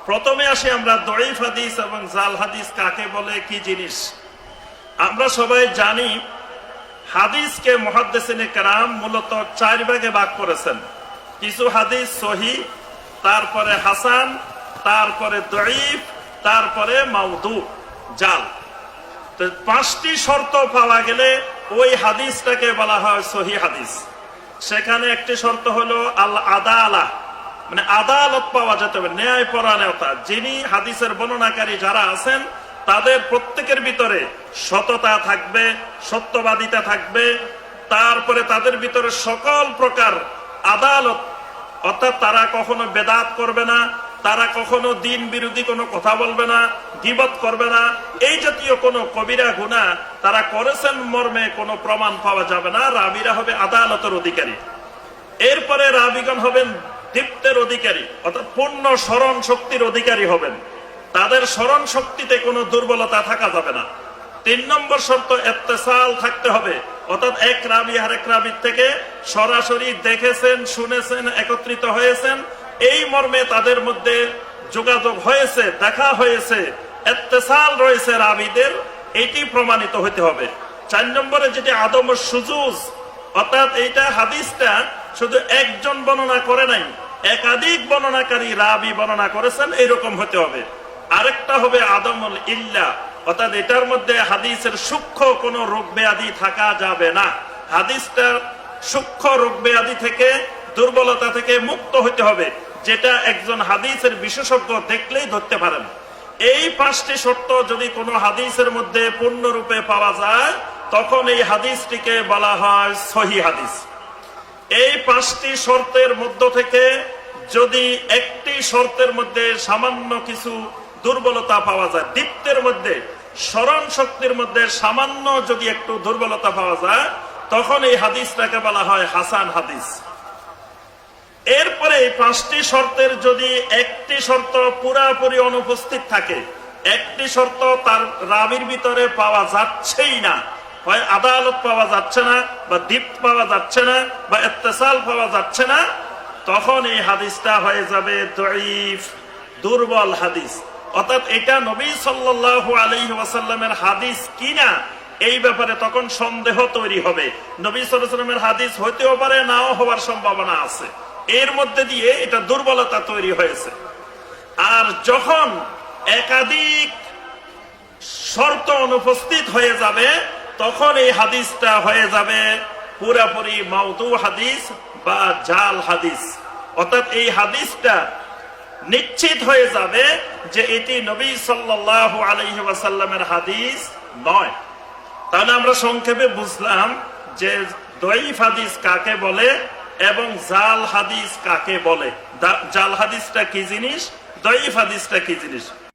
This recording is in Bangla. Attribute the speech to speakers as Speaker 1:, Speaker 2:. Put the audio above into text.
Speaker 1: প্রথমে আসি আমরা দঈফ হাদিস এবং জাল হাদিস কাকে বলে, কি জিনিস। আমরা সবাই জানি হাদিসকে মুহাদ্দিসিনে কেরাম মূলত 4 ভাগে ভাগ করেছেন। কিছু হাদিস সহিহ, তারপরে হাসান, তারপরে দঈফ, তারপরে মাউদু, জাল। তো 5টি শর্ত পাওয়া গেলে ওই হাদিসটাকে বলা হয় সহিহ হাদিস। সেখানে একটি শর্ত হলো আল আদালাহ, মানে আদালত পাওয়া যেতে হবে, ন্যায় পরায়ণতা। যিনি হাদিসের বর্ণনাকারী যারা আছেন তাদের প্রত্যেকের ভিতরে সততা থাকবে, সত্যবাদিতা থাকবে, তারপরে তাদের ভিতরে সকল প্রকার আদালত, অর্থাৎ তারা কখনো বেদাত করবে না, তারা কখনো দিন বিরোধী কোনো কথা বলবে না, গীবত করবে না, এই জাতীয় কোনো কবিরা গুনাহ তারা করেছেন মর্মে কোনো প্রমাণ পাওয়া যাবে না। রাবীরা হবে আদালতের অধিকারী। এরপরে রাবীগণ হবেন দীপ্তের অধিকারী, অর্থাৎ পূর্ণ স্মরণ শক্তির অধিকারী হবেন। তাদের স্মরণ শক্তিতে কোনো দুর্বলতা থাকা যাবে না। 3 নম্বর শর্ত ইত্তেসাল থাকতে হবে, অর্থাৎ এক রাবী আরেক রাবীর থেকে সরাসরি দেখেছেন, শুনেছেন, একত্রিত হয়েছেন, এই মর্মে তাদের মধ্যে যোগাযোগ হয়েছে, দেখা হয়েছে, ইত্তেসাল রয়েছে রাবীদের, এটি প্রমাণিত হতে হবে। 4 নম্বরে যেটি আদম সুজুজ, অর্থাৎ এইটা হাদিসটা শুধু একজন বর্ণনা করে নাই, একাধিক বর্ণনাকারী রাবী বর্ণনা করেছেন, এইরকম হতে হবে। আরেকটা হবে আদমুল ইল্লা, অর্থাৎ এটার মধ্যে হাদিসের সূক্ষ্ম কোনো রোগ ব্যাধি থাকা যাবে না। হাদিসটা সূক্ষ্ম রোগ ব্যাধি থেকে, দুর্বলতা থেকে মুক্ত হতে হবে, যেটা একজন হাদিসের বিশেষজ্ঞ দেখলেই ধরতে পারেন। এই 5টি শর্ত যদি কোনো হাদিসের মধ্যে পূর্ণরূপে পাওয়া যায় তখন এই হাদিসটিকে বলা হয় সহিহ হাদিস। এই 5টি শর্তের মধ্য থেকে যদি একটি শর্তের মধ্যে সামান্য কিছু দুর্বলতা পাওয়া যায়, দীপ্তের মধ্যে, স্মরণ শক্তির মধ্যে সামান্য যদি একটু দুর্বলতা পাওয়া যায় তখন এই হাদিসটাকে বলা হয় হাসান হাদিস। এরপরে এই 5টি শর্তের যদি একটি শর্ত পুরাপুরি অনুপস্থিত থাকে, একটি শর্ত তার রাবীর ভিতরে পাওয়া যাচ্ছেই না, হয় আদালত পাওয়া যাচ্ছে না, বা দীপ্ত পাওয়া যাচ্ছে না, বা ইত্তেসাল পাওয়া যাচ্ছে না, তখন এই হাদিসটা হয়ে যাবে দঈফ, দুর্বল হাদিস। অর্থাৎ এটা নবী সাল্লাল্লাহু আলাইহি ওয়াসাল্লামের হাদিস কিনা এই ব্যাপারে তখন সন্দেহ তৈরি হবে। নবী সাল্লাল্লাহু আলাইহি ওয়াসাল্লামের হাদিস হতেও পারে, নাও হওয়ার সম্ভাবনা আছে। এর মধ্যে দিয়ে এটা দুর্বলতা তৈরি হয়েছে। আর যখন একাধিক শর্ত অনুপস্থিত হয়ে যাবে তখন এই হাদিসটা হয়ে যাবে পুরাপুরি মাউদু হাদিস বা জাল হাদিস। অর্থাৎ এই হাদিসটা নিশ্চিত হয়ে যাবে যে এটি নবী সাল্লাল্লাহু আলাইহি ওয়াসাল্লামের হাদিস নয়। তাহলে আমরা সংক্ষেপে বুঝলাম যে দঈফ হাদিস কাকে বলে এবং জাল হাদিস কাকে বলে। জাল হাদিসটা কি জিনিস, দঈফ হাদিসটা কি জিনিস।